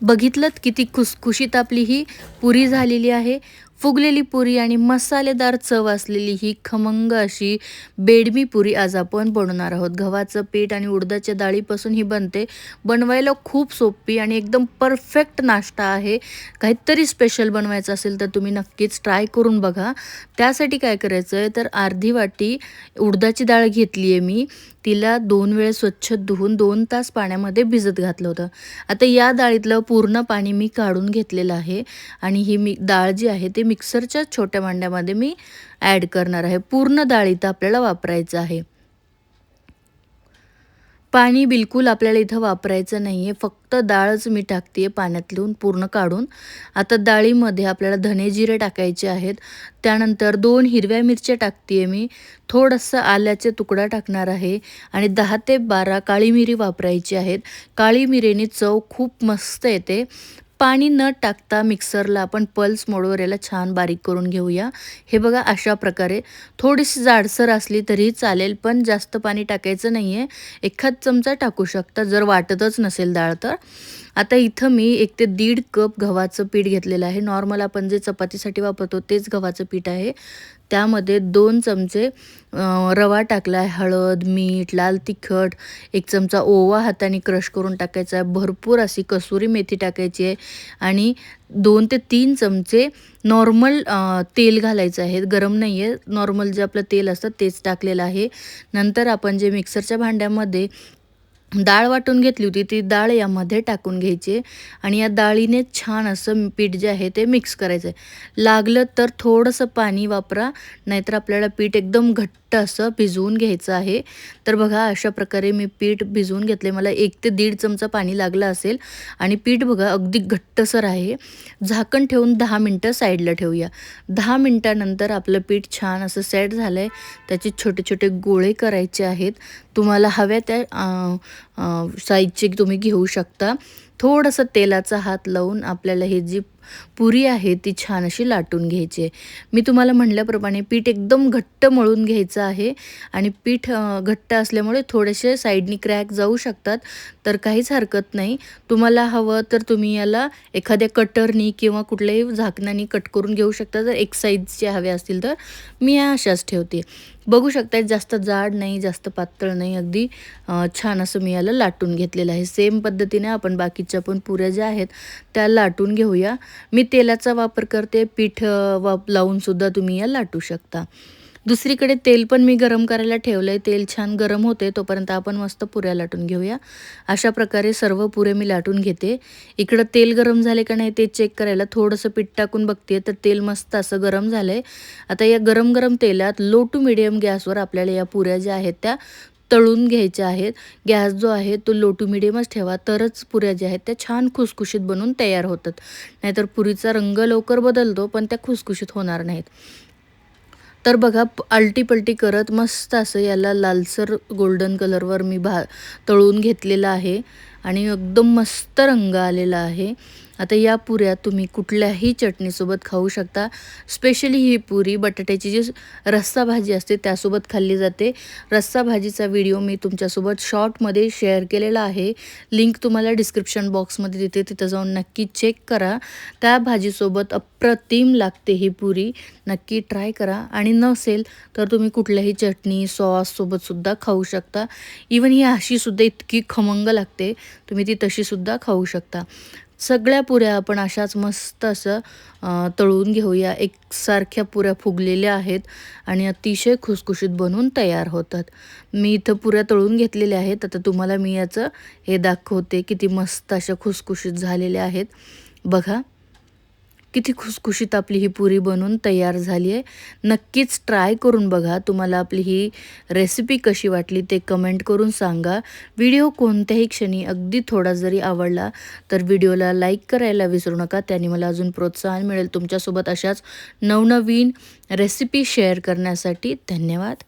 बघितलत किती खुसखुशीत आपली ही पुरी झालेली आहे. फुगलेली पुरी आणि मसालेदार चव असलेली ही खमंग अशी बेडमी पुरी आज आपण बनवणार आहोत. गव्हाचं पीठ आणि उडदाच्या डाळीपासून ही बनते. बनवायला खूप सोपी आणि एकदम परफेक्ट नाश्ता आहे. काहीतरी स्पेशल बनवायचं असेल तर तुम्ही नक्कीच ट्राय करून बघा. त्यासाठी काय करायचं आहे तर अर्धी वाटी उडदाची डाळ घेतली आहे मी. तिला 2 वेळेस स्वच्छ धुवून 2 तास पाण्यामध्ये भिजत घातलं होतं. आता या डाळीतलं पूर्ण पाणी मी काढून घेतलेलं आहे आणि ही डाळ जी आहे ते मिक्सरच्या छोट्या भांड्यामध्ये मी ॲड करणार आहे. पूर्ण डाळ इथं आपल्याला वापरायचं आहे. पाणी बिलकुल आपल्याला इथं वापरायचं नाही आहे. फक्त डाळच मी टाकते आहे पाण्यातून पूर्ण काढून. आता डाळीमध्ये आपल्याला धने जिरे टाकायचे आहेत. त्यानंतर 2 हिरव्या मिरच्या टाकते आहे मी. थोडंसं आल्याचे तुकडा टाकणार आहे आणि 10 ते 12 काळी मिरी वापरायची आहेत. काळी मिरीने चव खूप मस्त येते. पाणी न टाकता मिक्सरला आपण पल्स मोडवर याला छान बारीक करून घेऊया. हे बघा अशा प्रकारे थोडीशी जाडसर असली तरी चालेल, पण जास्त पाणी टाकायचं नाही आहे. एखाद चमचा टाकू शकता जर वाटतच नसेल डाळ तर. आता इथं मी 1 ते 1.5 कप गव्हाचं पीठ घेतलेलं आहे. नॉर्मल आपण जे चपातीसाठी वापरतो तेच गव्हाचं पीठ आहे. त्यामध्ये 2 चमचे रवा टाकला आहे, हळद, मीठ, लाल तिखट, 1 चमचा ओवा हाताने क्रश करून टाकायचा आहे. भरपूर अशी कसुरी मेथी टाकायची आहे आणि 2 ते 3 चमचे नॉर्मल तेल घालायचं आहे. गरम नाही आहे, नॉर्मल जे आपलं तेल असतं तेच टाकलेलं आहे. नंतर आपण जे मिक्सरच्या भांड्यामध्ये डाळ वाटून घेतली होती ती डाळ यामध्ये टाकून घ्यायची आणि या डाळीने छान असं पीठ जे आहे ते मिक्स करायचं आहे. लागलं तर थोडंसं पाणी वापरा, नाहीतर आपल्याला पीठ एकदम घट्ट असं भिजवून घ्यायचं आहे. तर बघा अशा प्रकारे मी पीठ भिजवून घेतले. मला 1 ते 1.5 चमचा पाणी लागलं असेल आणि पीठ बघा अगदी घट्टसर आहे. झाकण ठेवून 10 मिनटं साईडला ठेवूया. 10 मिनटानंतर आपलं पीठ छान असं सेट झालं आहे. त्याचे छोटे छोटे गोळे करायचे आहेत. तुम्हाला हव्या त्या साईजचे तुम्ही घेऊ शकता. थोडंसं तेलाचा हात लावून आपल्याला ही जी पुरी आहे ती छान अशी लाटून घ्यायची आहे. मी तुम्हाला म्हटल्याप्रमाणे पीठ एकदम घट्ट मळून घ्यायचं आहे आणि पीठ घट्ट असल्यामुळे थोडेसे साईडनी क्रॅक जाऊ शकतात, तर काहीच हरकत नाही. तुम्हाला हवं तर तुम्ही याला एखाद्या कटरनी किंवा कुठल्याही झाकणाने कट करून घेऊ शकता जर एक साईजचे हवे असतील तर. मी या अशाच ठेवते. बघू शकता जास्त जाड नाही, जास्त पातळ नाही, अगदी छान असं मी याला लाटून घेतलेलं आहे. सेम पद्धतीने आपण बाकीच्या पण पुऱ्या ज्या आहेत त्या लाटून घेऊया. मी तेलाचा वापर करते, पीठ लावूनसुद्धा तुम्ही या लाटू शकता. दुसरीकडे तेल पण मी गरम करायला ठेवलं आहे. तेल छान गरम होते तोपर्यंत आपण मस्त पुऱ्या लाटून घेऊया. अशा प्रकारे सर्व पुऱ्या मी लाटून घेते. इकडं तेल गरम झाले का नाही ते चेक करायला थोडंसं पीठ टाकून बघते तर तेल मस्त असं गरम झालं आहे. आता या गरम गरम तेलात लो टू मीडियम गॅसवर आपल्याला या पुऱ्या ज्या आहेत त्या तळून घ्यायच्या आहेत. गॅस जो आहे तो लो टू मीडियमच ठेवा, तरच पुऱ्या ज्या आहेत त्या छान खुसखुशीत बनून तयार होतात. नाहीतर पुरीचा रंग लवकर बदलतो पण त्या खुसखुशीत होणार नाहीत. तर बघा आलटी-पलटी करत मस्त असं याला लालसर गोल्डन कलरवर मी तळून घेतलेलं आहे आणि एकदम मस्त रंग आलेला आहे. आता या पुऱ्या तुम्ही कुठल्याही चटणीसोबत खाऊ शकता. स्पेशली ही पुरी बटाट्याची जी रस्सा भाजी असते त्यासोबत खाल्ली जाते. रस्सा भाजीचा व्हिडिओ मी तुमच्यासोबत शॉर्टमध्ये शेअर केलेला आहे. लिंक तुम्हाला डिस्क्रिप्शन बॉक्समध्ये देते, तिथं जाऊन नक्की चेक करा. त्या भाजीसोबत अप्रतिम लागते ही पुरी. नक्की ट्राय करा आणि नसेल तर तुम्ही कुठल्याही चटणी, सॉससोबतसुद्धा खाऊ शकता. इवन ही अशीसुद्धा इतकी खमंग लागते, तुम्ही ती तशीसुद्धा खाऊ शकता. सगळ्या पुऱ्या आपण अशाच मस्त असं तळून घेऊया. एकसारख्या पुऱ्या फुगलेल्या आहेत आणि अतिशय खुसखुशीत बनून तयार होतात. मी इथं पुऱ्या तळून घेतलेल्या आहेत. आता तुम्हाला मी याचं हे दाखवते किती मस्त अशा खुसखुशीत झालेल्या आहेत. बघा किती खुसखुशीत आपली ही पुरी बनून तयार झाली आहे. नक्कीच ट्राय करून बघा. तुम्हाला आपली ही रेसिपी कशी वाटली ते कमेंट करून सांगा. व्हिडिओ कोणत्याही क्षणी अगदी थोडा जरी आवडला तर व्हिडिओला लाईक करायला विसरू नका. त्याने मला अजून प्रोत्साहन मिळेल तुमच्यासोबत अशाच नवनवीन रेसिपी शेअर करण्यासाठी. धन्यवाद.